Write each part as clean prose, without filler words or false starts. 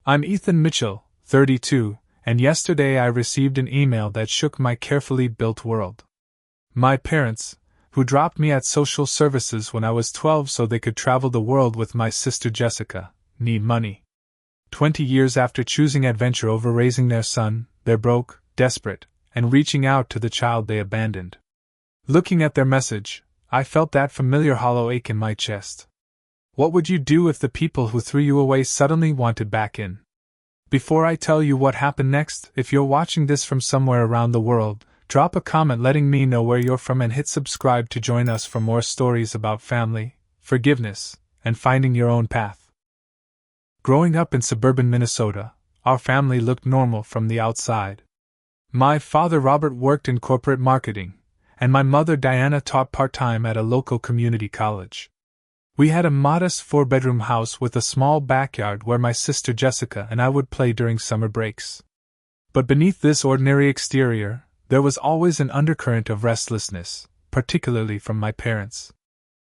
I'm Ethan Mitchell, 32, and yesterday I received an email that shook my carefully built world. My parents, who dropped me at social services when I was 12 so they could travel the world with my sister Jessica, need money. 20 years after choosing adventure over raising their son, they're broke, desperate, and reaching out to the child they abandoned. Looking at their message, I felt that familiar hollow ache in my chest. What would you do if the people who threw you away suddenly wanted back in? Before I tell you what happened next, if you're watching this from somewhere around the world, drop a comment letting me know where you're from and hit subscribe to join us for more stories about family, forgiveness, and finding your own path. Growing up in suburban Minnesota, our family looked normal from the outside. My father Robert worked in corporate marketing, and my mother Diana taught part-time at a local community college. We had a modest 4-bedroom house with a small backyard where my sister Jessica and I would play during summer breaks. But beneath this ordinary exterior, there was always an undercurrent of restlessness, particularly from my parents.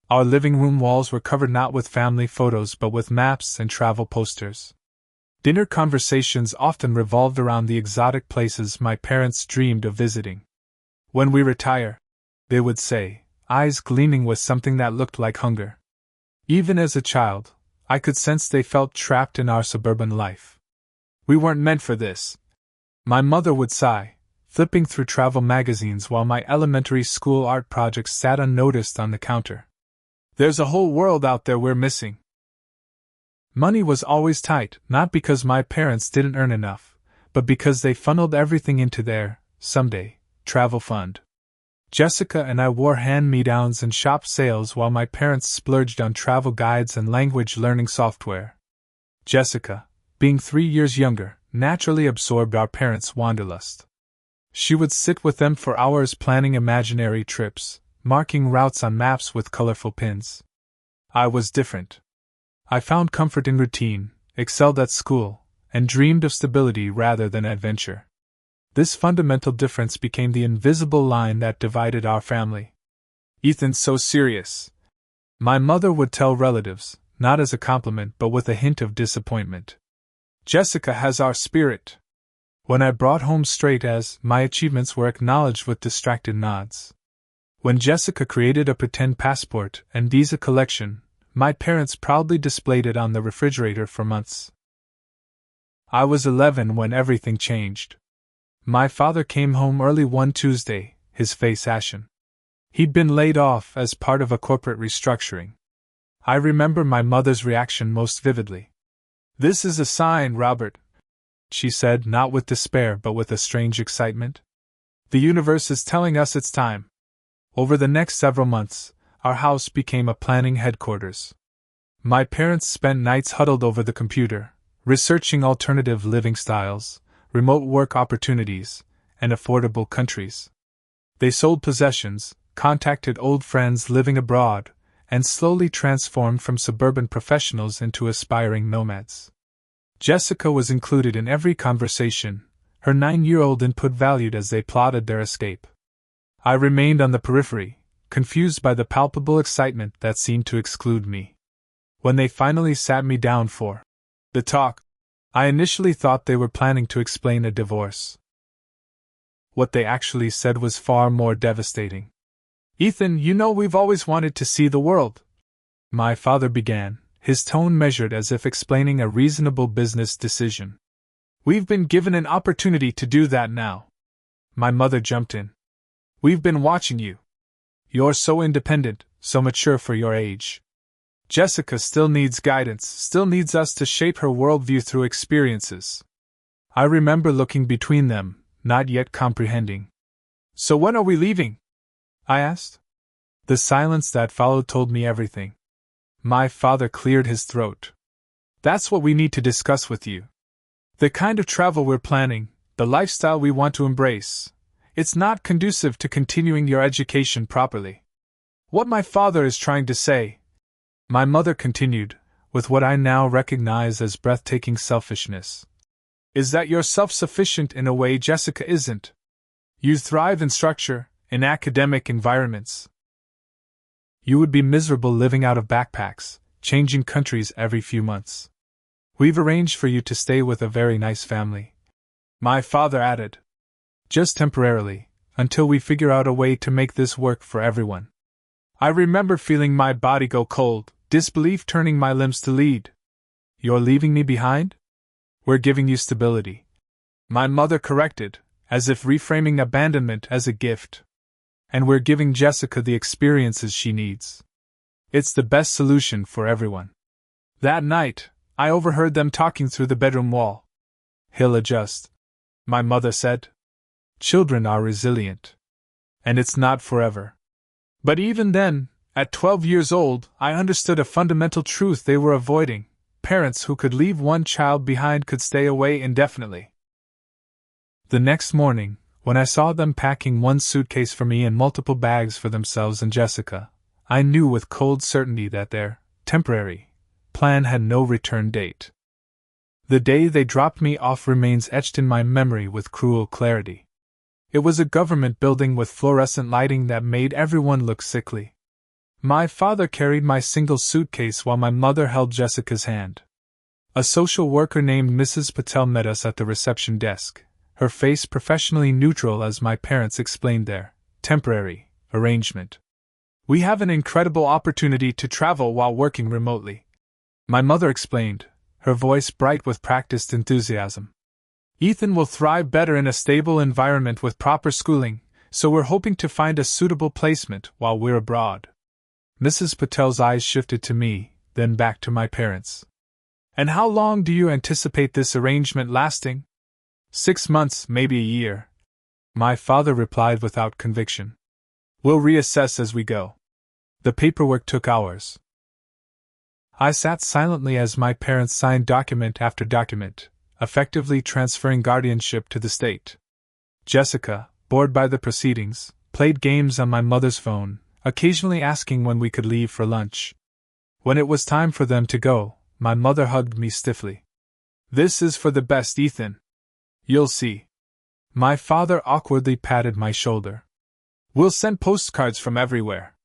Our living room walls were covered not with family photos but with maps and travel posters. Dinner conversations often revolved around the exotic places my parents dreamed of visiting. When we retire, they would say, eyes gleaming with something that looked like hunger. Even as a child, I could sense they felt trapped in our suburban life. We weren't meant for this. My mother would sigh, flipping through travel magazines while my elementary school art projects sat unnoticed on the counter. There's a whole world out there we're missing. Money was always tight, not because my parents didn't earn enough, but because they funneled everything into their, someday, travel fund. Jessica and I wore hand-me-downs and shop sales while my parents splurged on travel guides and language learning software. Jessica, being 3 years younger, naturally absorbed our parents' wanderlust. She would sit with them for hours planning imaginary trips, marking routes on maps with colorful pins. I was different. I found comfort in routine, excelled at school, and dreamed of stability rather than adventure. This fundamental difference became the invisible line that divided our family. Ethan's so serious. My mother would tell relatives, not as a compliment but with a hint of disappointment. Jessica has our spirit. When I brought home straight A's, my achievements were acknowledged with distracted nods. When Jessica created a pretend passport and visa collection, my parents proudly displayed it on the refrigerator for months. I was 11 when everything changed. My father came home early one Tuesday, his face ashen. He'd been laid off as part of a corporate restructuring. I remember my mother's reaction most vividly. "This is a sign, Robert," she said, not with despair but with a strange excitement. "The universe is telling us it's time." Over the next several months, our house became a planning headquarters. My parents spent nights huddled over the computer, researching alternative living styles, remote work opportunities, and affordable countries. They sold possessions, contacted old friends living abroad, and slowly transformed from suburban professionals into aspiring nomads. Jessica was included in every conversation, her 9-year-old input valued as they plotted their escape. I remained on the periphery, confused by the palpable excitement that seemed to exclude me. When they finally sat me down for the talk, I initially thought they were planning to explain a divorce. What they actually said was far more devastating. "Ethan, you know we've always wanted to see the world," my father began, his tone measured as if explaining a reasonable business decision. "We've been given an opportunity to do that now." My mother jumped in. "We've been watching you. You're so independent, so mature for your age. Jessica still needs guidance, still needs us to shape her worldview through experiences." I remember looking between them, not yet comprehending. "So when are we leaving?" I asked. The silence that followed told me everything. My father cleared his throat. "That's what we need to discuss with you. The kind of travel we're planning, the lifestyle we want to embrace. It's not conducive to continuing your education properly. What my father is trying to say," my mother continued, with what I now recognize as breathtaking selfishness, "is that you're self-sufficient in a way Jessica isn't. You thrive in structure, in academic environments. You would be miserable living out of backpacks, changing countries every few months. We've arranged for you to stay with a very nice family," my father added. "Just temporarily, until we figure out a way to make this work for everyone." I remember feeling my body go cold, disbelief turning my limbs to lead. "You're leaving me behind?" "We're giving you stability," my mother corrected, as if reframing abandonment as a gift. "And we're giving Jessica the experiences she needs. It's the best solution for everyone." That night, I overheard them talking through the bedroom wall. "He'll adjust," my mother said. "Children are resilient. And it's not forever." But even then, at 12 years old, I understood a fundamental truth they were avoiding. Parents who could leave one child behind could stay away indefinitely. The next morning, when I saw them packing one suitcase for me and multiple bags for themselves and Jessica, I knew with cold certainty that their temporary plan had no return date. The day they dropped me off remains etched in my memory with cruel clarity. It was a government building with fluorescent lighting that made everyone look sickly. My father carried my single suitcase while my mother held Jessica's hand. A social worker named Mrs. Patel met us at the reception desk, her face professionally neutral as my parents explained their temporary arrangement. "We have an incredible opportunity to travel while working remotely," my mother explained, her voice bright with practiced enthusiasm. "Ethan will thrive better in a stable environment with proper schooling, so we're hoping to find a suitable placement while we're abroad." Mrs. Patel's eyes shifted to me, then back to my parents. "And how long do you anticipate this arrangement lasting?" 6 months, maybe a year," my father replied without conviction. "We'll reassess as we go." The paperwork took hours. I sat silently as my parents signed document after document, effectively transferring guardianship to the state. Jessica, bored by the proceedings, played games on my mother's phone, occasionally asking when we could leave for lunch. When it was time for them to go, my mother hugged me stiffly. "This is for the best, Ethan. You'll see." My father awkwardly patted my shoulder. "We'll send postcards from everywhere.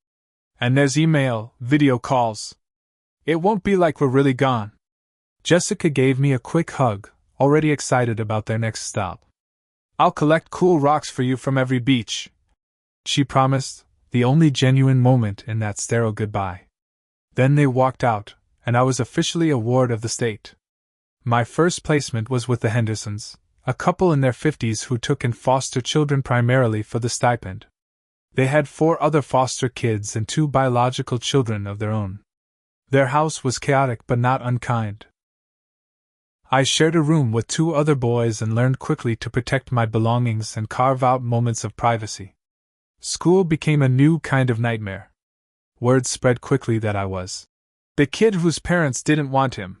And there's email, video calls. It won't be like we're really gone." Jessica gave me a quick hug, already excited about their next stop. "I'll collect cool rocks for you from every beach," she promised, the only genuine moment in that sterile goodbye. Then they walked out, and I was officially a ward of the state. My first placement was with the Hendersons, a couple in their 50s who took in foster children primarily for the stipend. They had 4 other foster kids and 2 biological children of their own. Their house was chaotic but not unkind. I shared a room with 2 other boys and learned quickly to protect my belongings and carve out moments of privacy. School became a new kind of nightmare. Word spread quickly that I was the kid whose parents didn't want him.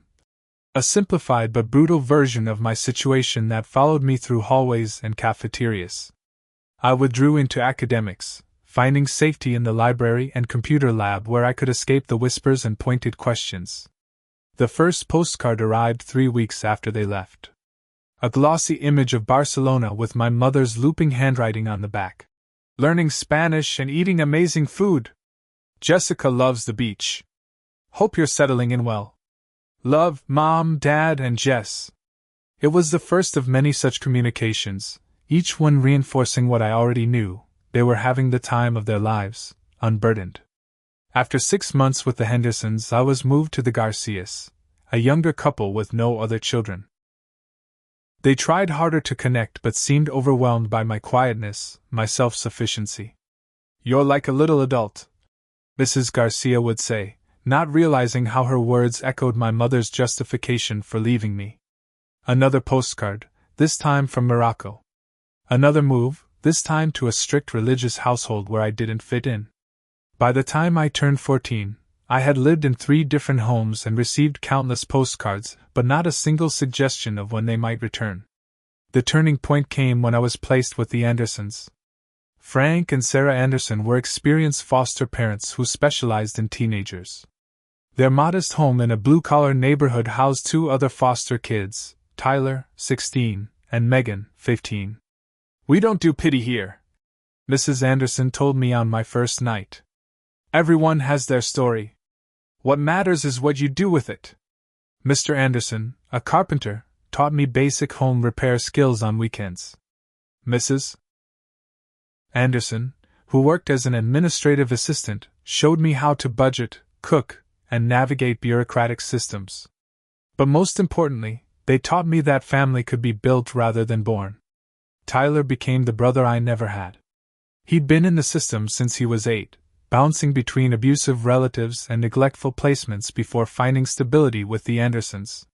A simplified but brutal version of my situation that followed me through hallways and cafeterias. I withdrew into academics, finding safety in the library and computer lab where I could escape the whispers and pointed questions. The first postcard arrived 3 weeks after they left. A glossy image of Barcelona with my mother's looping handwriting on the back. "Learning Spanish and eating amazing food. Jessica loves the beach. Hope you're settling in well. Love, Mom, Dad, and Jess." It was the first of many such communications, each one reinforcing what I already knew: they were having the time of their lives, unburdened. After 6 months with the Hendersons, I was moved to the Garcias, a younger couple with no other children. They tried harder to connect but seemed overwhelmed by my quietness, my self-sufficiency. "You're like a little adult," Mrs. Garcia would say, not realizing how her words echoed my mother's justification for leaving me. Another postcard, this time from Morocco. Another move, this time to a strict religious household where I didn't fit in. By the time I turned 14, I had lived in 3 different homes and received countless postcards, but not a single suggestion of when they might return. The turning point came when I was placed with the Andersons. Frank and Sarah Anderson were experienced foster parents who specialized in teenagers. Their modest home in a blue-collar neighborhood housed 2 other foster kids, Tyler, 16, and Megan, 15. "We don't do pity here," Mrs. Anderson told me on my first night. "Everyone has their story. What matters is what you do with it." Mr. Anderson, a carpenter, taught me basic home repair skills on weekends. Mrs. Anderson, who worked as an administrative assistant, showed me how to budget, cook, and navigate bureaucratic systems. But most importantly, they taught me that family could be built rather than born. Tyler became the brother I never had. He'd been in the system since he was 8, bouncing between abusive relatives and neglectful placements before finding stability with the Andersons.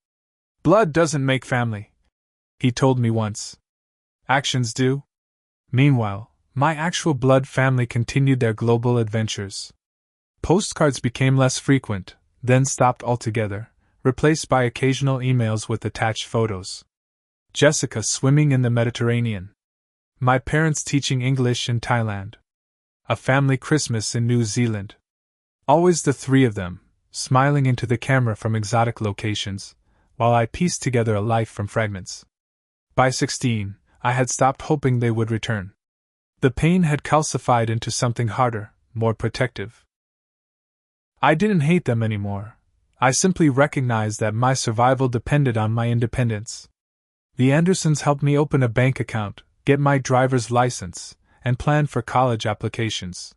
"Blood doesn't make family," he told me once. "Actions do." Meanwhile, my actual blood family continued their global adventures. Postcards became less frequent, then stopped altogether, replaced by occasional emails with attached photos. Jessica swimming in the Mediterranean. My parents teaching English in Thailand. A family Christmas in New Zealand. Always the three of them, smiling into the camera from exotic locations, while I pieced together a life from fragments. By 16, I had stopped hoping they would return. The pain had calcified into something harder, more protective. I didn't hate them anymore. I simply recognized that my survival depended on my independence. The Andersons helped me open a bank account, get my driver's license, and plan for college applications.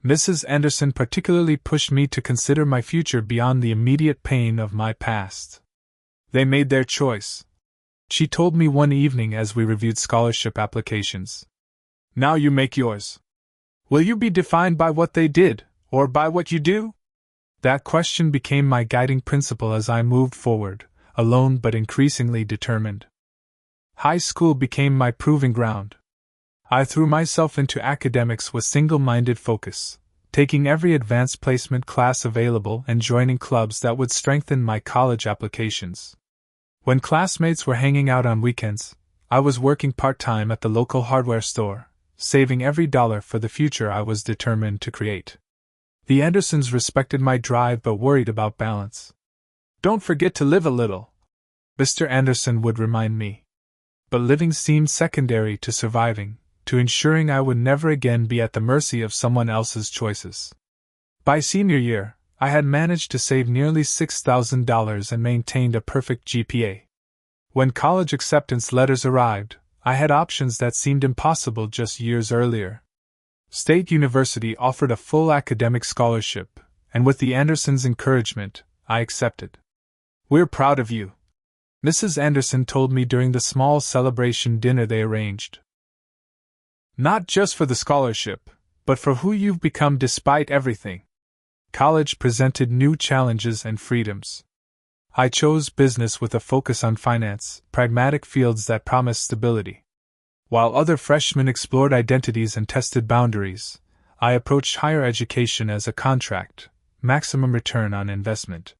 Mrs. Anderson particularly pushed me to consider my future beyond the immediate pain of my past. They made their choice, she told me one evening as we reviewed scholarship applications. Now you make yours. Will you be defined by what they did, or by what you do? That question became my guiding principle as I moved forward, alone but increasingly determined. High school became my proving ground. I threw myself into academics with single-minded focus, taking every advanced placement class available and joining clubs that would strengthen my college applications. When classmates were hanging out on weekends, I was working part-time at the local hardware store, saving every dollar for the future I was determined to create. The Andersons respected my drive but worried about balance. "Don't forget to live a little," Mr. Anderson would remind me. But living seemed secondary to surviving, to ensuring I would never again be at the mercy of someone else's choices. By senior year, I had managed to save nearly $6,000 and maintained a perfect GPA. When college acceptance letters arrived, I had options that seemed impossible just years earlier. State University offered a full academic scholarship, and with the Andersons' encouragement, I accepted. "We're proud of you," Mrs. Anderson told me during the small celebration dinner they arranged. "Not just for the scholarship, but for who you've become despite everything." College presented new challenges and freedoms. I chose business with a focus on finance, pragmatic fields that promised stability. While other freshmen explored identities and tested boundaries, I approached higher education as a contract, maximum return on investment.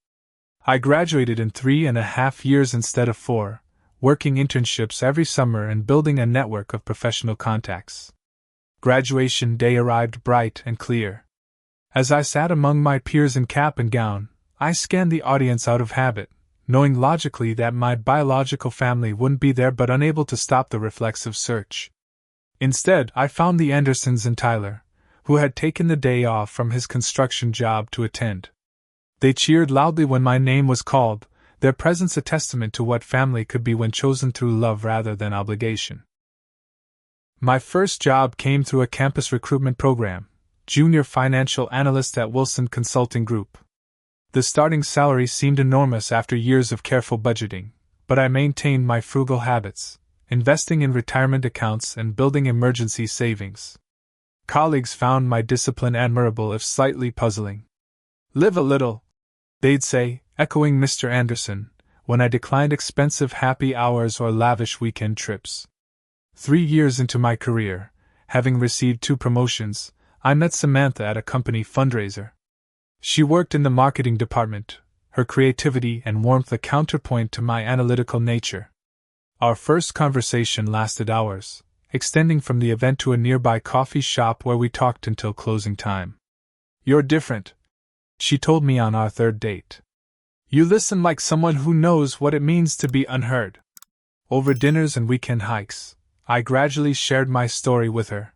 I graduated in 3.5 years instead of 4, working internships every summer and building a network of professional contacts. Graduation day arrived bright and clear. As I sat among my peers in cap and gown, I scanned the audience out of habit, knowing logically that my biological family wouldn't be there but unable to stop the reflexive search. Instead, I found the Andersons and Tyler, who had taken the day off from his construction job to attend. They cheered loudly when my name was called, their presence a testament to what family could be when chosen through love rather than obligation. My first job came through a campus recruitment program, junior financial analyst at Wilson Consulting Group. The starting salary seemed enormous after years of careful budgeting, but I maintained my frugal habits, investing in retirement accounts and building emergency savings. Colleagues found my discipline admirable if slightly puzzling. "Live a little," they'd say, echoing Mr. Anderson, when I declined expensive happy hours or lavish weekend trips. 3 years into my career, having received 2 promotions, I met Samantha at a company fundraiser. She worked in the marketing department, her creativity and warmth a counterpoint to my analytical nature. Our first conversation lasted hours, extending from the event to a nearby coffee shop where we talked until closing time. "You're different," she told me on our 3rd date. "You listen like someone who knows what it means to be unheard." Over dinners and weekend hikes, I gradually shared my story with her.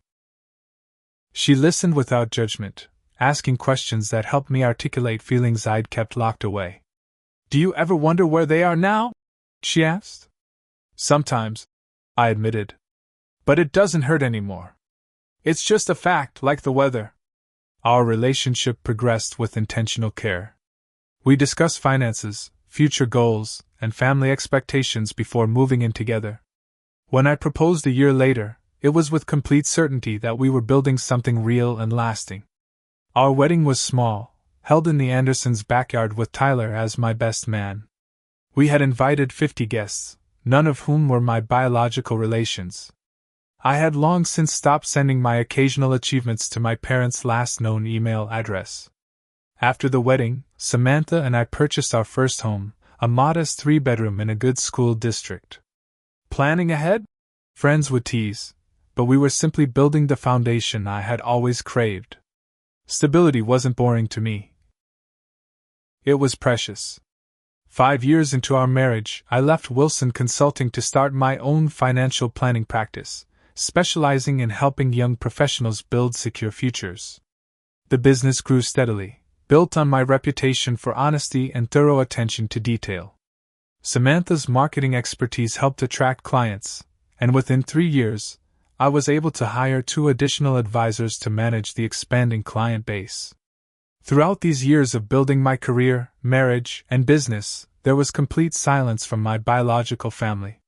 She listened without judgment, asking questions that helped me articulate feelings I'd kept locked away. Do you ever wonder where they are now? She asked. Sometimes, I admitted. But it doesn't hurt anymore. It's just a fact, like the weather. Our relationship progressed with intentional care. We discussed finances, future goals, and family expectations before moving in together. When I proposed a year later, it was with complete certainty that we were building something real and lasting. Our wedding was small, held in the Andersons' backyard with Tyler as my best man. We had invited 50 guests, none of whom were my biological relations. I had long since stopped sending my occasional achievements to my parents' last known email address. After the wedding, Samantha and I purchased our first home, a modest 3-bedroom in a good school district. Planning ahead? Friends would tease, but we were simply building the foundation I had always craved. Stability wasn't boring to me. It was precious. 5 years into our marriage, I left Wilson Consulting to start my own financial planning practice, specializing in helping young professionals build secure futures. The business grew steadily, built on my reputation for honesty and thorough attention to detail. Samantha's marketing expertise helped attract clients, and within 3 years, I was able to hire 2 additional advisors to manage the expanding client base. Throughout these years of building my career, marriage, and business, there was complete silence from my biological family.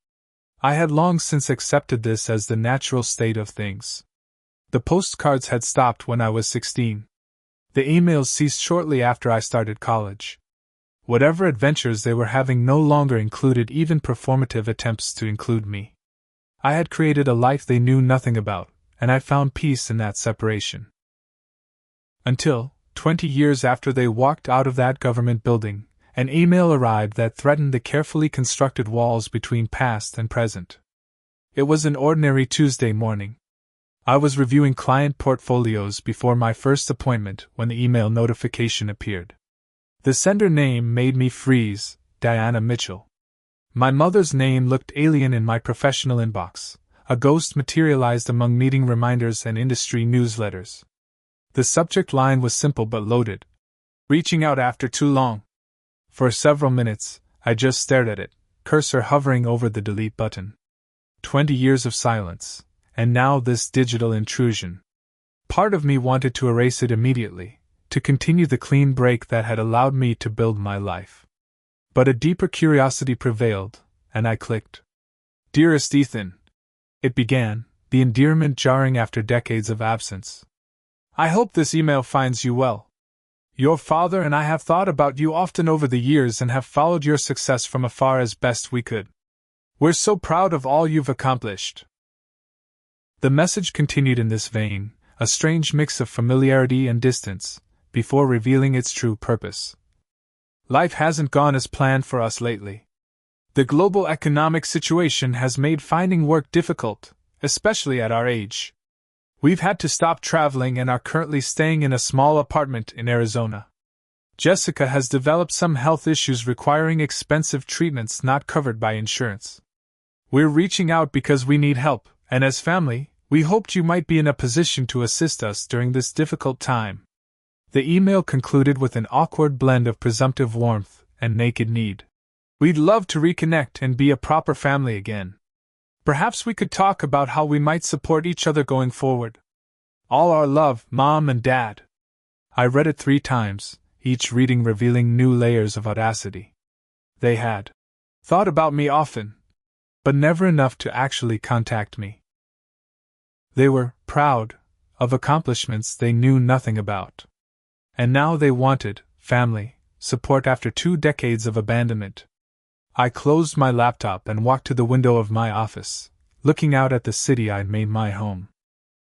I had long since accepted this as the natural state of things. The postcards had stopped when I was 16. The emails ceased shortly after I started college. Whatever adventures they were having no longer included even performative attempts to include me. I had created a life they knew nothing about, and I found peace in that separation. Until, 20 years after they walked out of that government building, an email arrived that threatened the carefully constructed walls between past and present. It was an ordinary Tuesday morning. I was reviewing client portfolios before my first appointment when the email notification appeared. The sender name made me freeze, Diana Mitchell. My mother's name looked alien in my professional inbox. A ghost materialized among meeting reminders and industry newsletters. The subject line was simple but loaded. Reaching out after too long. For several minutes, I just stared at it, cursor hovering over the delete button. 20 years of silence, and now this digital intrusion. Part of me wanted to erase it immediately, to continue the clean break that had allowed me to build my life. But a deeper curiosity prevailed, and I clicked. Dearest Ethan, it began, the endearment jarring after decades of absence. I hope this email finds you well. Your father and I have thought about you often over the years and have followed your success from afar as best we could. We're so proud of all you've accomplished. The message continued in this vein, a strange mix of familiarity and distance, before revealing its true purpose. Life hasn't gone as planned for us lately. The global economic situation has made finding work difficult, especially at our age. We've had to stop traveling and are currently staying in a small apartment in Arizona. Jessica has developed some health issues requiring expensive treatments not covered by insurance. We're reaching out because we need help, and as family, we hoped you might be in a position to assist us during this difficult time. The email concluded with an awkward blend of presumptive warmth and naked need. We'd love to reconnect and be a proper family again. Perhaps we could talk about how we might support each other going forward. All our love, Mom and Dad. I read it 3 times, each reading revealing new layers of audacity. They had thought about me often, but never enough to actually contact me. They were proud of accomplishments they knew nothing about. And now they wanted family support after 2 decades of abandonment. I closed my laptop and walked to the window of my office, looking out at the city I'd made my home.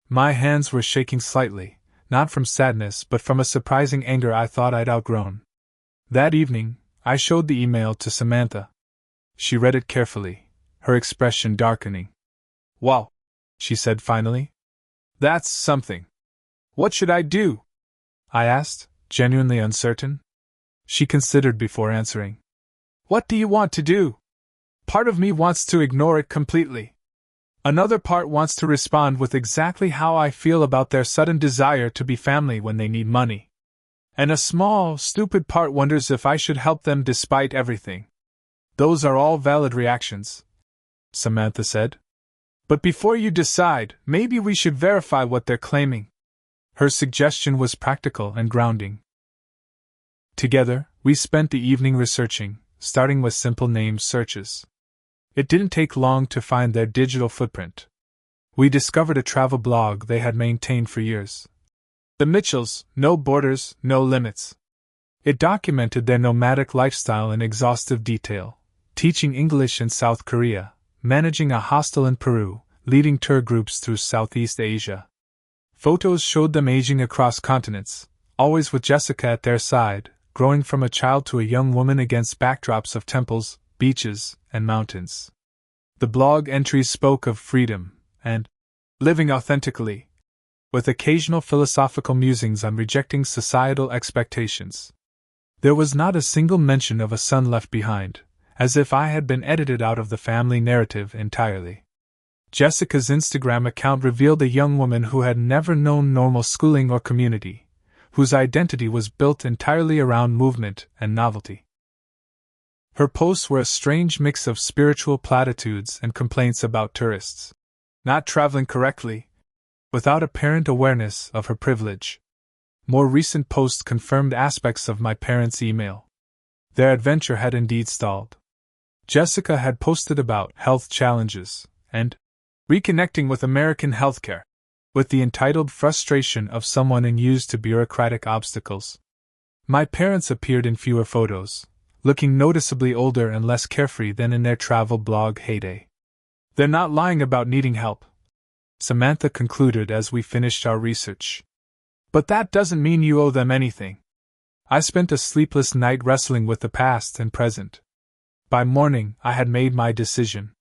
My hands were shaking slightly, not from sadness but from a surprising anger I thought I'd outgrown. That evening, I showed the email to Samantha. She read it carefully, her expression darkening. "Wow," she said finally. "That's something. What should I do?" I asked, genuinely uncertain. She considered before answering. "What do you want to do?" Part of me wants to ignore it completely. Another part wants to respond with exactly how I feel about their sudden desire to be family when they need money. And a small, stupid part wonders if I should help them despite everything. Those are all valid reactions, Samantha said. But before you decide, maybe we should verify what they're claiming. Her suggestion was practical and grounding. Together, we spent the evening researching, starting with simple name searches. It didn't take long to find their digital footprint. We discovered a travel blog they had maintained for years. The Mitchells, no borders, no limits. It documented their nomadic lifestyle in exhaustive detail, teaching English in South Korea, managing a hostel in Peru, leading tour groups through Southeast Asia. Photos showed them aging across continents, always with Jessica at their side, growing from a child to a young woman against backdrops of temples, beaches, and mountains. The blog entries spoke of freedom and living authentically, with occasional philosophical musings on rejecting societal expectations. There was not a single mention of a son left behind, as if I had been edited out of the family narrative entirely. Jessica's Instagram account revealed a young woman who had never known normal schooling or community, whose identity was built entirely around movement and novelty. Her posts were a strange mix of spiritual platitudes and complaints about tourists not traveling correctly, without apparent awareness of her privilege. More recent posts confirmed aspects of my parents' email. Their adventure had indeed stalled. Jessica had posted about health challenges and reconnecting with American healthcare, with the entitled frustration of someone unused to bureaucratic obstacles. My parents appeared in fewer photos, looking noticeably older and less carefree than in their travel blog heyday. They're not lying about needing help, Samantha concluded as we finished our research. But that doesn't mean you owe them anything. I spent a sleepless night wrestling with the past and present. By morning, I had made my decision.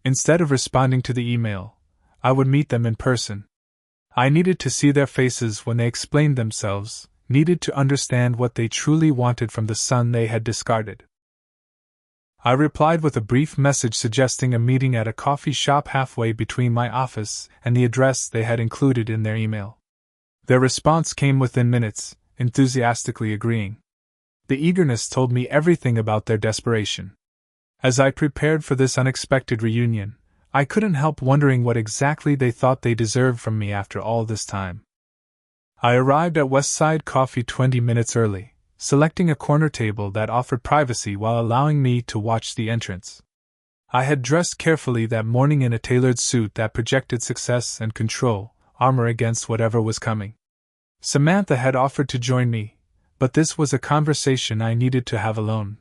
Instead of responding to the email, I would meet them in person. I needed to see their faces when they explained themselves, needed to understand what they truly wanted from the son they had discarded. I replied with a brief message suggesting a meeting at a coffee shop halfway between my office and the address they had included in their email. Their response came within minutes, enthusiastically agreeing. The eagerness told me everything about their desperation. As I prepared for this unexpected reunion, I couldn't help wondering what exactly they thought they deserved from me after all this time. I arrived at Westside Coffee 20 minutes early, selecting a corner table that offered privacy while allowing me to watch the entrance. I had dressed carefully that morning in a tailored suit that projected success and control, armor against whatever was coming. Samantha had offered to join me, but this was a conversation I needed to have alone.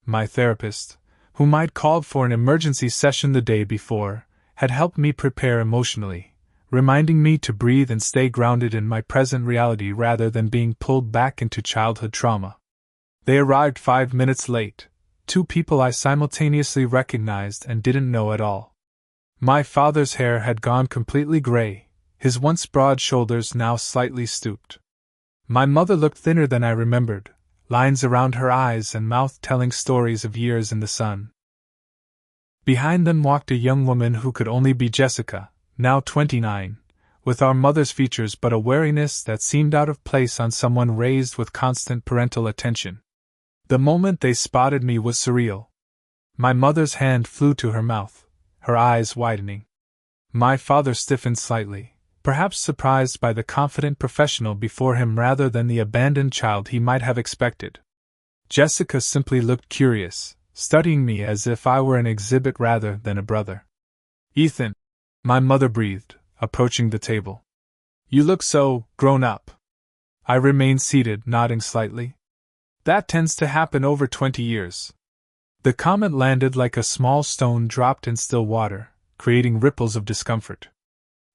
My therapist, whom I'd called for an emergency session the day before, had helped me prepare emotionally, reminding me to breathe and stay grounded in my present reality rather than being pulled back into childhood trauma. They arrived 5 minutes late, two people I simultaneously recognized and didn't know at all. My father's hair had gone completely gray, his once broad shoulders now slightly stooped. My mother looked thinner than I remembered, lines around her eyes and mouth telling stories of years in the sun. Behind them walked a young woman who could only be Jessica, now 29, with our mother's features but a wariness that seemed out of place on someone raised with constant parental attention. The moment they spotted me was surreal. My mother's hand flew to her mouth, her eyes widening. My father stiffened slightly, perhaps surprised by the confident professional before him rather than the abandoned child he might have expected. Jessica simply looked curious, studying me as if I were an exhibit rather than a brother. "Ethan," my mother breathed, approaching the table. "You look so grown up." I remained seated, nodding slightly. "That tends to happen over 20 years. The comment landed like a small stone dropped in still water, creating ripples of discomfort.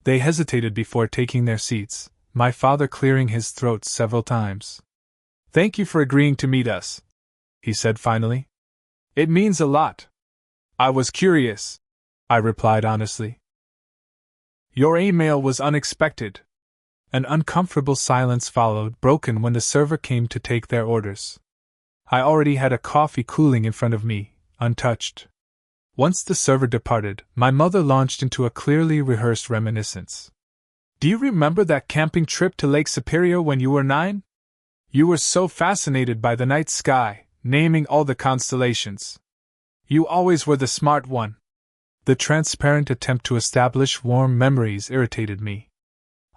They hesitated before taking their seats, my father clearing his throat several times. "Thank you for agreeing to meet us," he said finally. "It means a lot." "I was curious," I replied honestly. "Your email was unexpected." An uncomfortable silence followed, broken when the server came to take their orders. I already had a coffee cooling in front of me, untouched. Once the server departed, my mother launched into a clearly rehearsed reminiscence. "Do you remember that camping trip to Lake Superior when you were 9? You were so fascinated by the night sky, naming all the constellations. You always were the smart one. The transparent attempt to establish warm memories irritated me.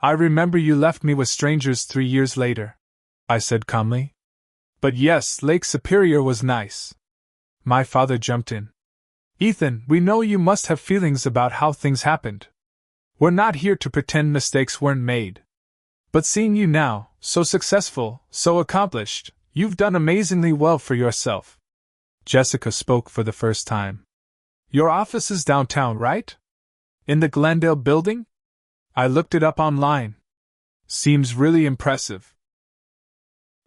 I remember you left me with strangers 3 years later, I said calmly. But yes, Lake Superior was nice. My father jumped in. Ethan, we know you must have feelings about how things happened. We're not here to pretend mistakes weren't made. But seeing you now, so successful, so accomplished, you've done amazingly well for yourself. Jessica spoke for the first time. Your office is downtown, right? In the Glendale building? I looked it up online. Seems really impressive.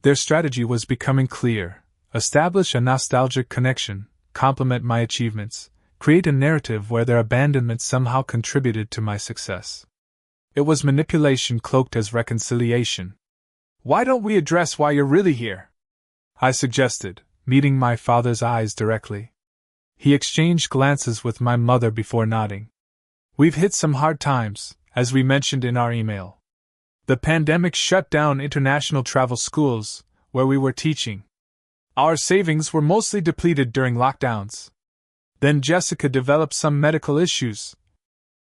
Their strategy was becoming clear. Establish a nostalgic connection, compliment my achievements, create a narrative where their abandonment somehow contributed to my success. It was manipulation cloaked as reconciliation. Why don't we address why you're really here? I suggested, meeting my father's eyes directly. He exchanged glances with my mother before nodding. We've hit some hard times, as we mentioned in our email. The pandemic shut down international travel schools, where we were teaching. Our savings were mostly depleted during lockdowns. Then Jessica developed some medical issues.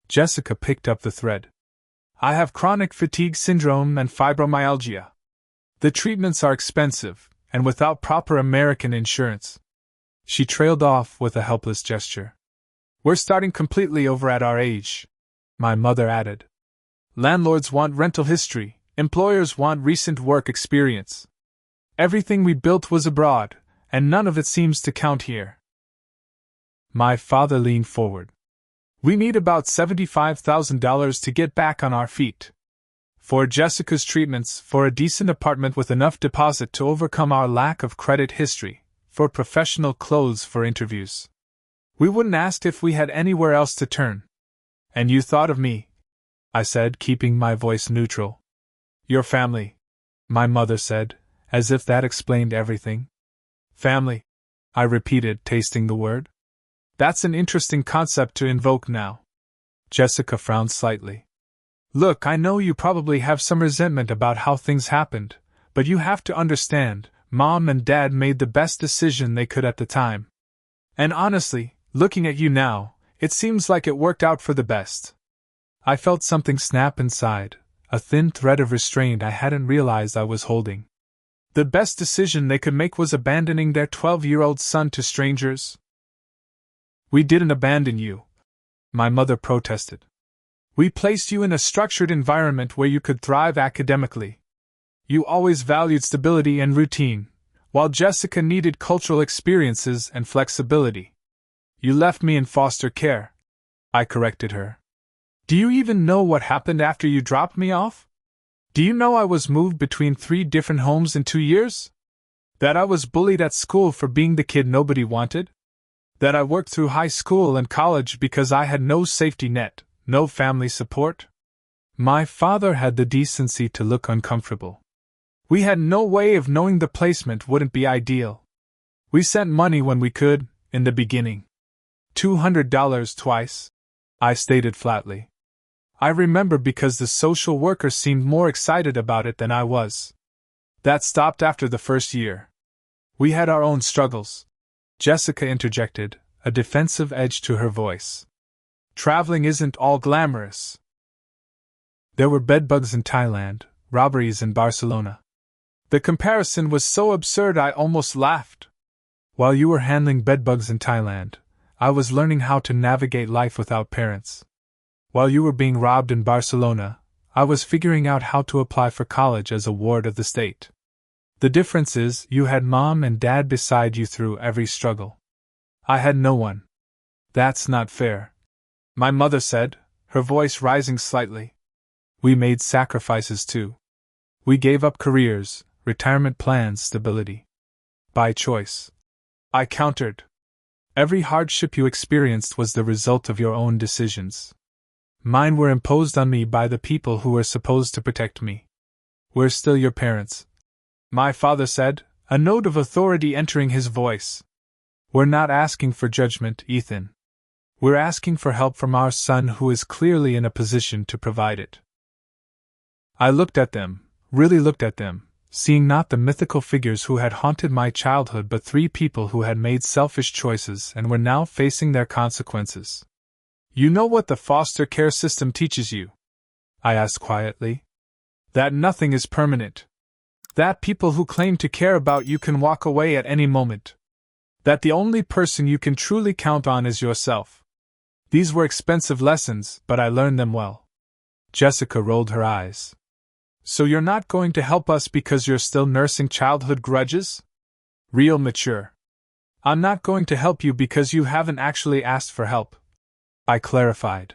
Jessica picked up the thread. I have chronic fatigue syndrome and fibromyalgia. The treatments are expensive, and without proper American insurance. She trailed off with a helpless gesture. We're starting completely over at our age, my mother added. Landlords want rental history, employers want recent work experience. Everything we built was abroad, and none of it seems to count here. My father leaned forward. We need about $75,000 to get back on our feet. For Jessica's treatments, for a decent apartment with enough deposit to overcome our lack of credit history, for professional clothes for interviews. We wouldn't ask if we had anywhere else to turn. And you thought of me, I said, keeping my voice neutral. Your family, my mother said, as if that explained everything. Family, I repeated, tasting the word. That's an interesting concept to invoke now. Jessica frowned slightly. Look, I know you probably have some resentment about how things happened, but you have to understand, Mom and Dad made the best decision they could at the time. And honestly, looking at you now, it seems like it worked out for the best. I felt something snap inside, a thin thread of restraint I hadn't realized I was holding. The best decision they could make was abandoning their 12-year-old son to strangers. We didn't abandon you, my mother protested. We placed you in a structured environment where you could thrive academically. You always valued stability and routine, while Jessica needed cultural experiences and flexibility. You left me in foster care, I corrected her. Do you even know what happened after you dropped me off? Do you know I was moved between 3 different homes in 2 years? That I was bullied at school for being the kid nobody wanted? That I worked through high school and college because I had no safety net, no family support? My father had the decency to look uncomfortable. We had no way of knowing the placement wouldn't be ideal. We sent money when we could, in the beginning. $200 twice, I stated flatly. I remember because the social worker seemed more excited about it than I was. That stopped after the first year. We had our own struggles. Jessica interjected, a defensive edge to her voice. Traveling isn't all glamorous. There were bedbugs in Thailand, robberies in Barcelona. The comparison was so absurd I almost laughed. While you were handling bedbugs in Thailand, I was learning how to navigate life without parents. While you were being robbed in Barcelona, I was figuring out how to apply for college as a ward of the state. The difference is, you had Mom and Dad beside you through every struggle. I had no one. That's not fair, my mother said, her voice rising slightly. We made sacrifices too. We gave up careers, retirement plans, stability. By choice. I countered. Every hardship you experienced was the result of your own decisions. Mine were imposed on me by the people who were supposed to protect me. We're still your parents, my father said, a note of authority entering his voice. We're not asking for judgment, Ethan. We're asking for help from our son who is clearly in a position to provide it. I looked at them, really looked at them, seeing not the mythical figures who had haunted my childhood but three people who had made selfish choices and were now facing their consequences. You know what the foster care system teaches you? I asked quietly. That nothing is permanent. That people who claim to care about you can walk away at any moment. That the only person you can truly count on is yourself. These were expensive lessons, but I learned them well. Jessica rolled her eyes. So you're not going to help us because you're still nursing childhood grudges? Real mature. I'm not going to help you because you haven't actually asked for help, I clarified.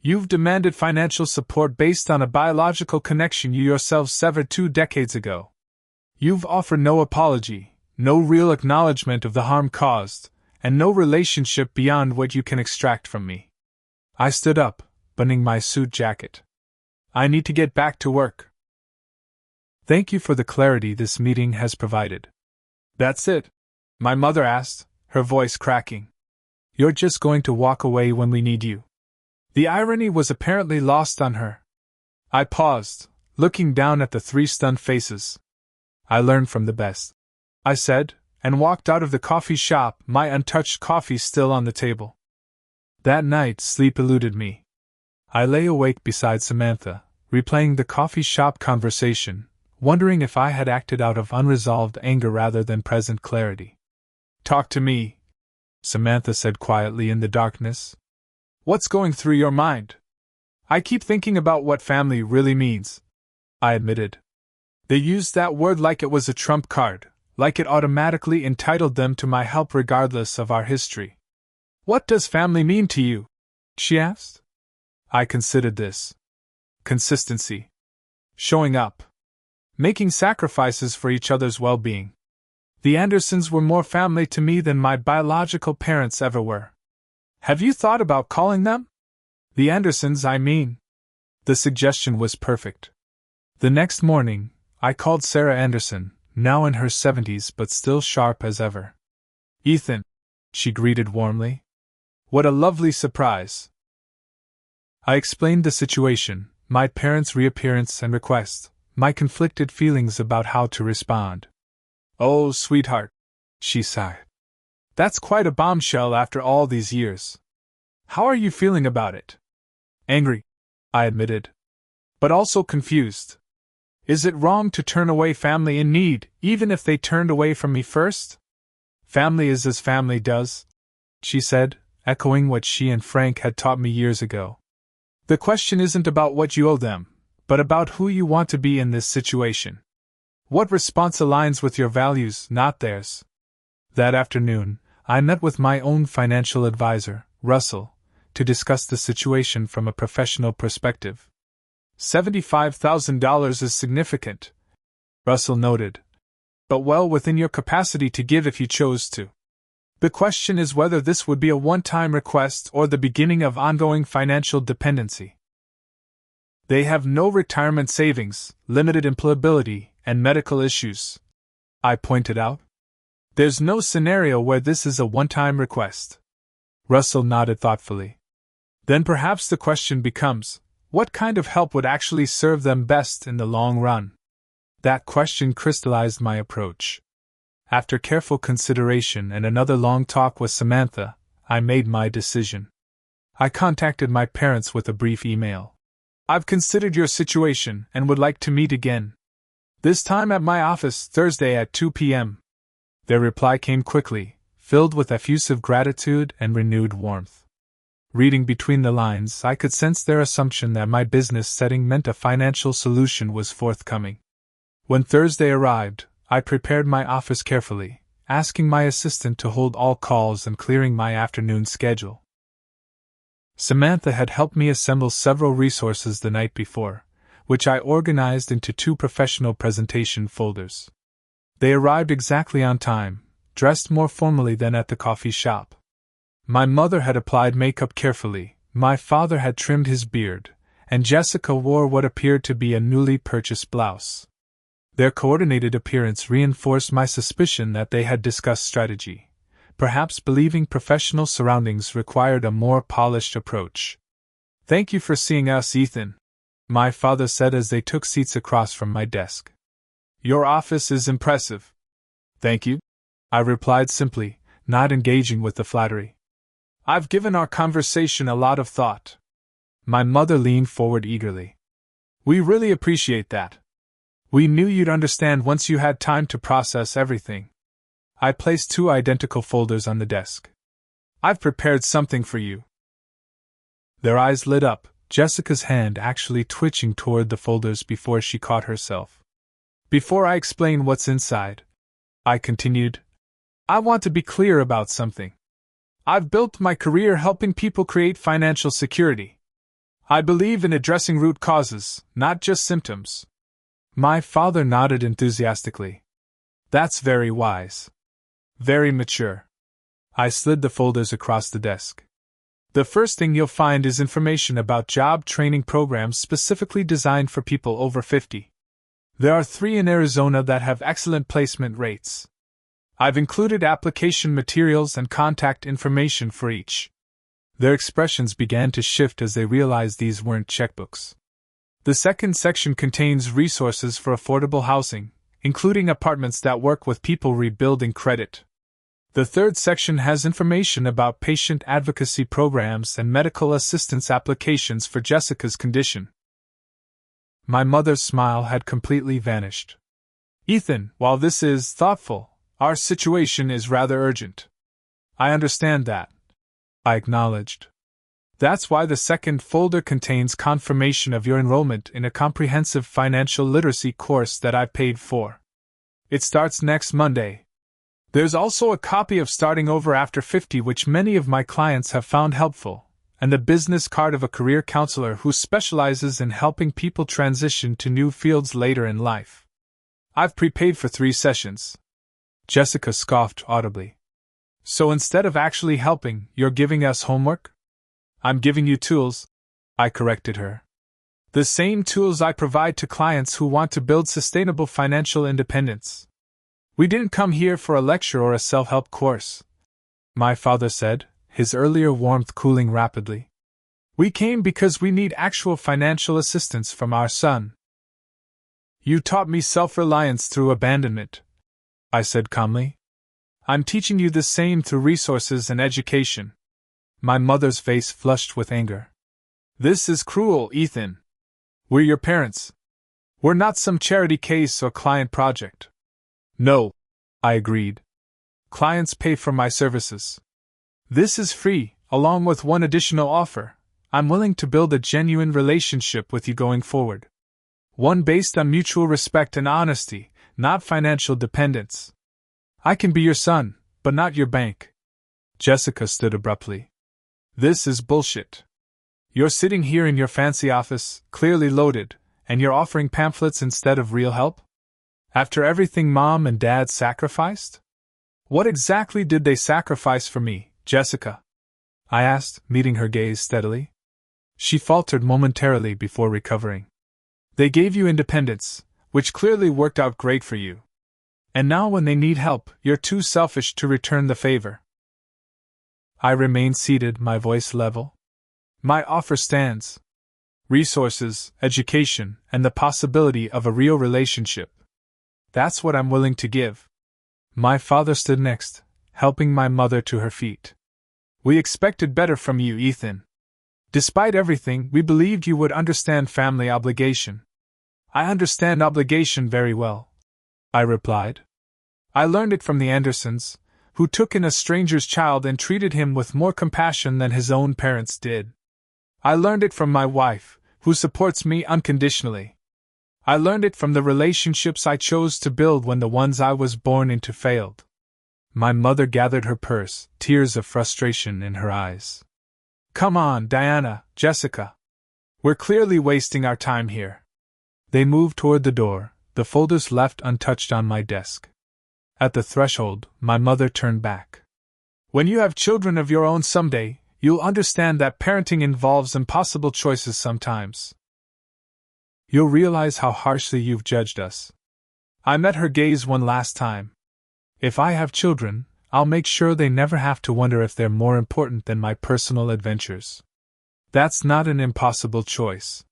You've demanded financial support based on a biological connection you yourself severed 2 decades ago. You've offered no apology, no real acknowledgement of the harm caused, and no relationship beyond what you can extract from me. I stood up, buttoning my suit jacket. I need to get back to work. Thank you for the clarity this meeting has provided. That's it? My mother asked, her voice cracking. You're just going to walk away when we need you. The irony was apparently lost on her. I paused, looking down at the 3 stunned faces. I learned from the best, I said, and walked out of the coffee shop, my untouched coffee still on the table. That night, sleep eluded me. I lay awake beside Samantha, replaying the coffee shop conversation, wondering if I had acted out of unresolved anger rather than present clarity. Talk to me, Samantha said quietly in the darkness. What's going through your mind? I keep thinking about what family really means, I admitted. They used that word like it was a trump card, like it automatically entitled them to my help regardless of our history. What does family mean to you? She asked. I considered this. Consistency. Showing up. Making sacrifices for each other's well-being. The Andersons were more family to me than my biological parents ever were. Have you thought about calling them? The Andersons, I mean. The suggestion was perfect. The next morning, I called Sarah Anderson, now in her 70s but still sharp as ever. Ethan, she greeted warmly. What a lovely surprise. I explained the situation, my parents' reappearance and request, my conflicted feelings about how to respond. Oh, sweetheart, she sighed. That's quite a bombshell after all these years. How are you feeling about it? Angry, I admitted. But also confused. Is it wrong to turn away family in need, even if they turned away from me first? Family is as family does, she said, echoing what she and Frank had taught me years ago. The question isn't about what you owe them, but about who you want to be in this situation. What response aligns with your values, not theirs. That afternoon, I met with my own financial advisor, Russell, to discuss the situation from a professional perspective. $75,000 is significant, Russell noted, but well within your capacity to give if you chose to. The question is whether this would be a one-time request or the beginning of ongoing financial dependency. They have no retirement savings, limited employability, and medical issues, I pointed out. There's no scenario where this is a one-time request. Russell nodded thoughtfully. Then perhaps the question becomes, what kind of help would actually serve them best in the long run? That question crystallized my approach. After careful consideration and another long talk with Samantha, I made my decision. I contacted my parents with a brief email. I've considered your situation and would like to meet again. This time at my office Thursday at 2 p.m. Their reply came quickly, filled with effusive gratitude and renewed warmth. Reading between the lines, I could sense their assumption that my business setting meant a financial solution was forthcoming. When Thursday arrived, I prepared my office carefully, asking my assistant to hold all calls and clearing my afternoon schedule. Samantha had helped me assemble several resources the night before, which I organized into 2 professional presentation folders. They arrived exactly on time, dressed more formally than at the coffee shop. My mother had applied makeup carefully, my father had trimmed his beard, and Jessica wore what appeared to be a newly purchased blouse. Their coordinated appearance reinforced my suspicion that they had discussed strategy, perhaps believing professional surroundings required a more polished approach. Thank you for seeing us, Ethan, my father said as they took seats across from my desk. Your office is impressive. Thank you, I replied simply, not engaging with the flattery. I've given our conversation a lot of thought. My mother leaned forward eagerly. We really appreciate that. We knew you'd understand once you had time to process everything. I placed 2 identical folders on the desk. I've prepared something for you. Their eyes lit up, Jessica's hand actually twitching toward the folders before she caught herself. Before I explain what's inside, I continued, I want to be clear about something. I've built my career helping people create financial security. I believe in addressing root causes, not just symptoms. My father nodded enthusiastically. That's very wise. Very mature. I slid the folders across the desk. The first thing you'll find is information about job training programs specifically designed for people over 50. There are 3 in Arizona that have excellent placement rates. I've included application materials and contact information for each. Their expressions began to shift as they realized these weren't checkbooks. The second section contains resources for affordable housing, including apartments that work with people rebuilding credit. The third section has information about patient advocacy programs and medical assistance applications for Jessica's condition. My mother's smile had completely vanished. Ethan, while this is thoughtful, our situation is rather urgent. I understand that, I acknowledged. That's why the second folder contains confirmation of your enrollment in a comprehensive financial literacy course that I've paid for. It starts next Monday. There's also a copy of Starting Over After 50, which many of my clients have found helpful, and the business card of a career counselor who specializes in helping people transition to new fields later in life. I've prepaid for 3 sessions. Jessica scoffed audibly. So instead of actually helping, you're giving us homework? I'm giving you tools, I corrected her. The same tools I provide to clients who want to build sustainable financial independence. We didn't come here for a lecture or a self-help course, my father said, his earlier warmth cooling rapidly. We came because we need actual financial assistance from our son. You taught me self-reliance through abandonment, I said calmly. I'm teaching you the same through resources and education. My mother's face flushed with anger. This is cruel, Ethan. We're your parents. We're not some charity case or client project. No, I agreed. Clients pay for my services. This is free, along with one additional offer. I'm willing to build a genuine relationship with you going forward. One based on mutual respect and honesty, not financial dependence. I can be your son, but not your bank. Jessica stood abruptly. This is bullshit. You're sitting here in your fancy office, clearly loaded, and you're offering pamphlets instead of real help? After everything Mom and Dad sacrificed? What exactly did they sacrifice for me, Jessica? I asked, meeting her gaze steadily. She faltered momentarily before recovering. They gave you independence, which clearly worked out great for you. And now when they need help, you're too selfish to return the favor. I remained seated, my voice level. My offer stands. Resources, education, and the possibility of a real relationship. That's what I'm willing to give. My father stood next, helping my mother to her feet. We expected better from you, Ethan. Despite everything, we believed you would understand family obligation. I understand obligation very well, I replied. I learned it from the Andersons, who took in a stranger's child and treated him with more compassion than his own parents did. I learned it from my wife, who supports me unconditionally. I learned it from the relationships I chose to build when the ones I was born into failed. My mother gathered her purse, tears of frustration in her eyes. Come on, Diana, Jessica. We're clearly wasting our time here. They moved toward the door, the folders left untouched on my desk. At the threshold, my mother turned back. When you have children of your own someday, you'll understand that parenting involves impossible choices sometimes. You'll realize how harshly you've judged us. I met her gaze one last time. If I have children, I'll make sure they never have to wonder if they're more important than my personal adventures. That's not an impossible choice.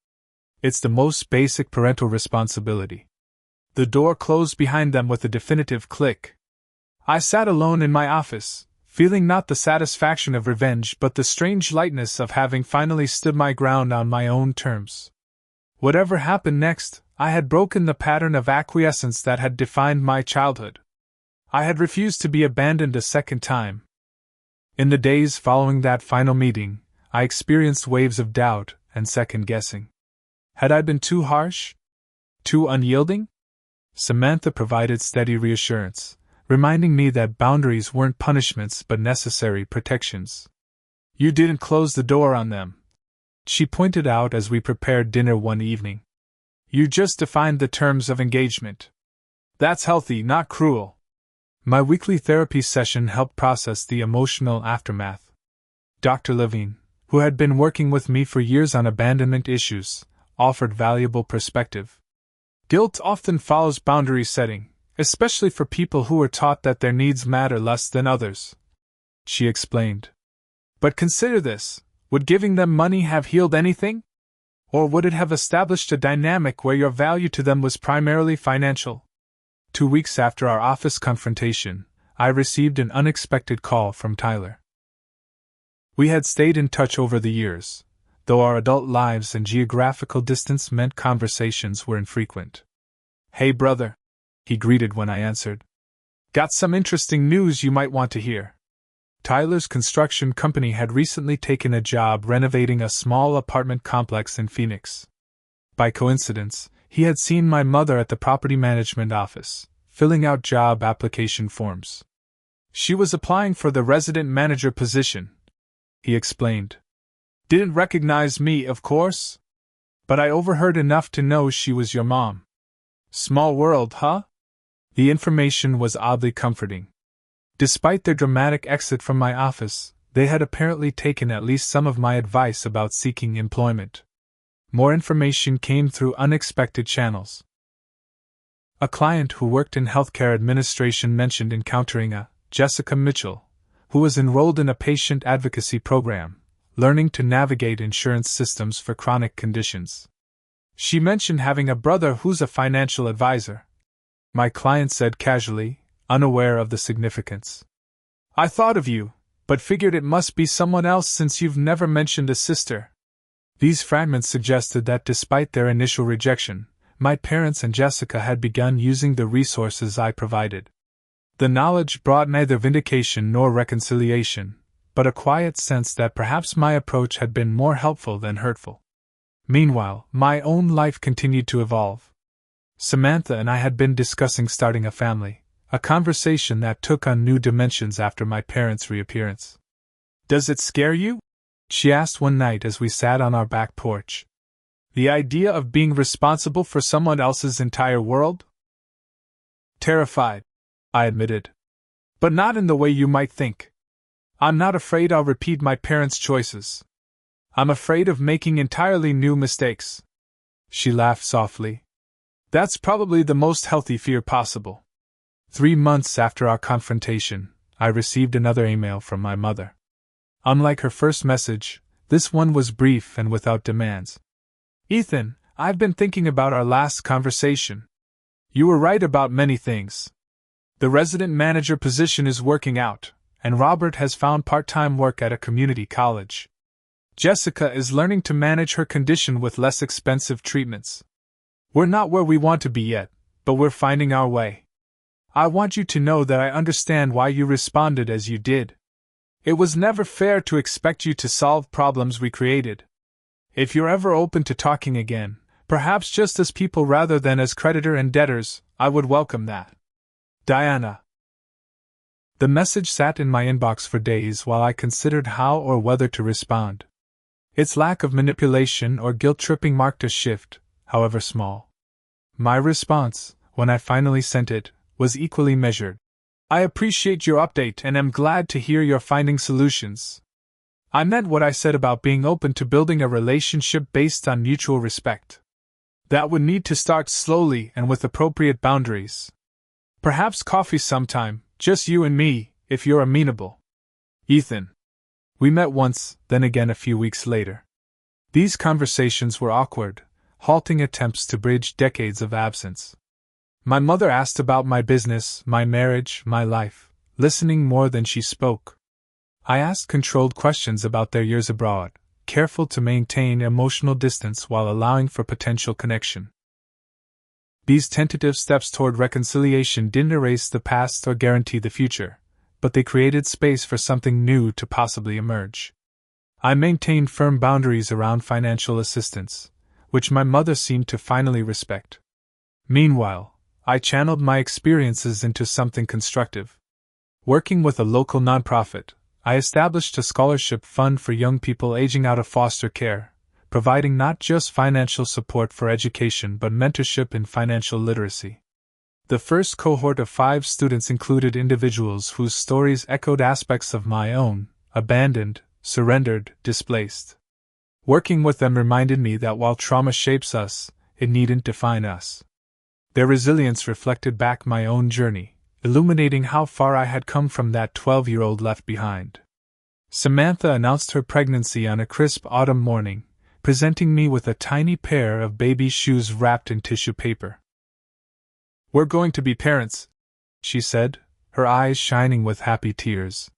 It's the most basic parental responsibility. The door closed behind them with a definitive click. I sat alone in my office, feeling not the satisfaction of revenge but the strange lightness of having finally stood my ground on my own terms. Whatever happened next, I had broken the pattern of acquiescence that had defined my childhood. I had refused to be abandoned a second time. In the days following that final meeting, I experienced waves of doubt and second-guessing. Had I been too harsh? Too unyielding? Samantha provided steady reassurance, reminding me that boundaries weren't punishments but necessary protections. You didn't close the door on them, she pointed out as we prepared dinner one evening. You just defined the terms of engagement. That's healthy, not cruel. My weekly therapy session helped process the emotional aftermath. Dr. Levine, who had been working with me for years on abandonment issues, offered valuable perspective. Guilt often follows boundary setting, especially for people who are taught that their needs matter less than others, she explained. But consider this, would giving them money have healed anything? Or would it have established a dynamic where your value to them was primarily financial? 2 weeks after our office confrontation, I received an unexpected call from Tyler. We had stayed in touch over the years, though our adult lives and geographical distance meant conversations were infrequent. Hey brother, he greeted when I answered. Got some interesting news you might want to hear. Tyler's construction company had recently taken a job renovating a small apartment complex in Phoenix. By coincidence, he had seen my mother at the property management office, filling out job application forms. She was applying for the resident manager position, he explained. Didn't recognize me, of course? But I overheard enough to know she was your mom. Small world, huh? The information was oddly comforting. Despite their dramatic exit from my office, they had apparently taken at least some of my advice about seeking employment. More information came through unexpected channels. A client who worked in healthcare administration mentioned encountering a Jessica Mitchell, who was enrolled in a patient advocacy program, learning to navigate insurance systems for chronic conditions. She mentioned having a brother who's a financial advisor. My client said casually, unaware of the significance. I thought of you, but figured it must be someone else since you've never mentioned a sister. These fragments suggested that despite their initial rejection, my parents and Jessica had begun using the resources I provided. The knowledge brought neither vindication nor reconciliation, but a quiet sense that perhaps my approach had been more helpful than hurtful. Meanwhile, my own life continued to evolve. Samantha and I had been discussing starting a family, a conversation that took on new dimensions after my parents' reappearance. Does it scare you? She asked one night as we sat on our back porch. The idea of being responsible for someone else's entire world? Terrified, I admitted. But not in the way you might think. I'm not afraid I'll repeat my parents' choices. I'm afraid of making entirely new mistakes. She laughed softly. That's probably the most healthy fear possible. 3 months after our confrontation, I received another email from my mother. Unlike her first message, this one was brief and without demands. Ethan, I've been thinking about our last conversation. You were right about many things. The resident manager position is working out, and Robert has found part-time work at a community college. Jessica is learning to manage her condition with less expensive treatments. We're not where we want to be yet, but we're finding our way. I want you to know that I understand why you responded as you did. It was never fair to expect you to solve problems we created. If you're ever open to talking again, perhaps just as people rather than as creditor and debtors, I would welcome that. Diana. The message sat in my inbox for days while I considered how or whether to respond. Its lack of manipulation or guilt-tripping marked a shift, however small. My response, when I finally sent it, was equally measured. I appreciate your update and am glad to hear you're finding solutions. I meant what I said about being open to building a relationship based on mutual respect. That would need to start slowly and with appropriate boundaries. Perhaps coffee sometime, just you and me, if you're amenable. Ethan. We met once, then again a few weeks later. These conversations were awkward, halting attempts to bridge decades of absence. My mother asked about my business, my marriage, my life, listening more than she spoke. I asked controlled questions about their years abroad, careful to maintain emotional distance while allowing for potential connection. These tentative steps toward reconciliation didn't erase the past or guarantee the future, but they created space for something new to possibly emerge. I maintained firm boundaries around financial assistance, which my mother seemed to finally respect. Meanwhile, I channeled my experiences into something constructive. Working with a local nonprofit, I established a scholarship fund for young people aging out of foster care, providing not just financial support for education but mentorship in financial literacy. The first cohort of 5 students included individuals whose stories echoed aspects of my own: abandoned, surrendered, displaced. Working with them reminded me that while trauma shapes us, it needn't define us. Their resilience reflected back my own journey, illuminating how far I had come from that 12-year-old left behind. Samantha announced her pregnancy on a crisp autumn morning, presenting me with a tiny pair of baby shoes wrapped in tissue paper. "We're going to be parents," she said, her eyes shining with happy tears.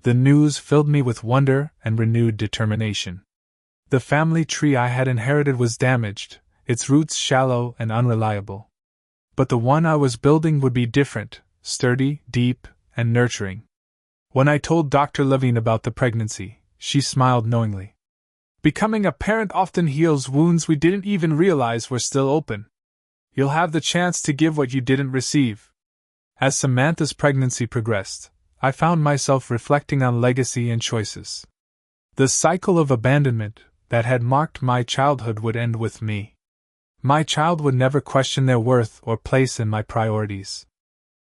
The news filled me with wonder and renewed determination. The family tree I had inherited was damaged, its roots shallow and unreliable. But the one I was building would be different, sturdy, deep, and nurturing. When I told Dr. Levine about the pregnancy, she smiled knowingly. "Becoming a parent often heals wounds we didn't even realize were still open. You'll have the chance to give what you didn't receive." As Samantha's pregnancy progressed, I found myself reflecting on legacy and choices. The cycle of abandonment that had marked my childhood would end with me. My child would never question their worth or place in my priorities.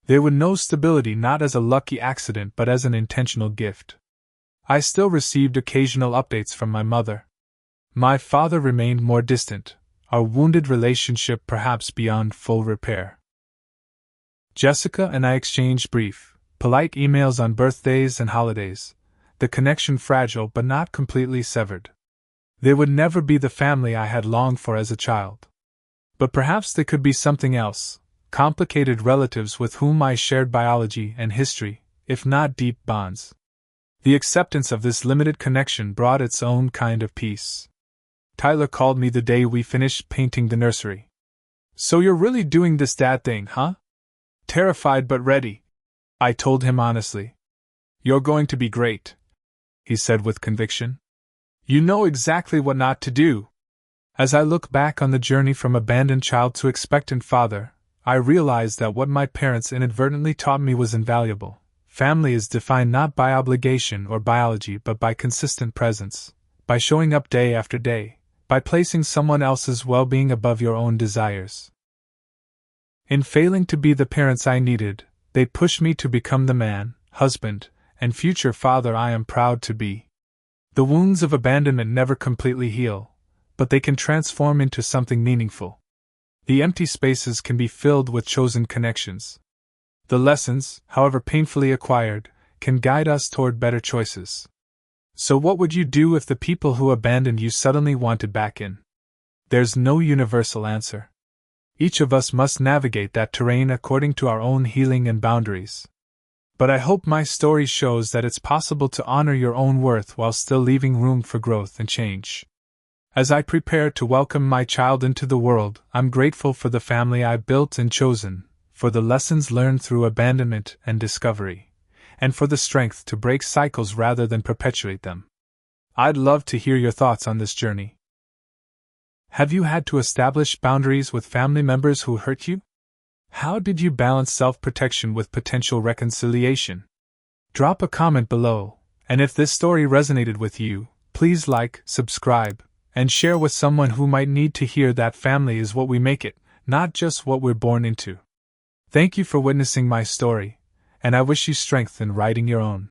They would know stability not as a lucky accident but as an intentional gift. I still received occasional updates from my mother. My father remained more distant, our wounded relationship perhaps beyond full repair. Jessica and I exchanged brief, polite emails on birthdays and holidays, the connection fragile but not completely severed. They would never be the family I had longed for as a child. But perhaps they could be something else, complicated relatives with whom I shared biology and history, if not deep bonds. The acceptance of this limited connection brought its own kind of peace. Tyler called me the day we finished painting the nursery. "So you're really doing this dad thing, huh?" "Terrified but ready," I told him honestly. "You're going to be great," he said with conviction. "You know exactly what not to do." As I look back on the journey from abandoned child to expectant father, I realize that what my parents inadvertently taught me was invaluable. Family is defined not by obligation or biology but by consistent presence, by showing up day after day, by placing someone else's well-being above your own desires. In failing to be the parents I needed, they pushed me to become the man, husband, and future father I am proud to be. The wounds of abandonment never completely heal, but they can transform into something meaningful. The empty spaces can be filled with chosen connections. The lessons, however painfully acquired, can guide us toward better choices. So what would you do if the people who abandoned you suddenly wanted back in? There's no universal answer. Each of us must navigate that terrain according to our own healing and boundaries. But I hope my story shows that it's possible to honor your own worth while still leaving room for growth and change. As I prepare to welcome my child into the world, I'm grateful for the family I built and chosen, for the lessons learned through abandonment and discovery, and for the strength to break cycles rather than perpetuate them. I'd love to hear your thoughts on this journey. Have you had to establish boundaries with family members who hurt you? How did you balance self-protection with potential reconciliation? Drop a comment below, and if this story resonated with you, please like, subscribe, and share with someone who might need to hear that family is what we make it, not just what we're born into. Thank you for witnessing my story, and I wish you strength in writing your own.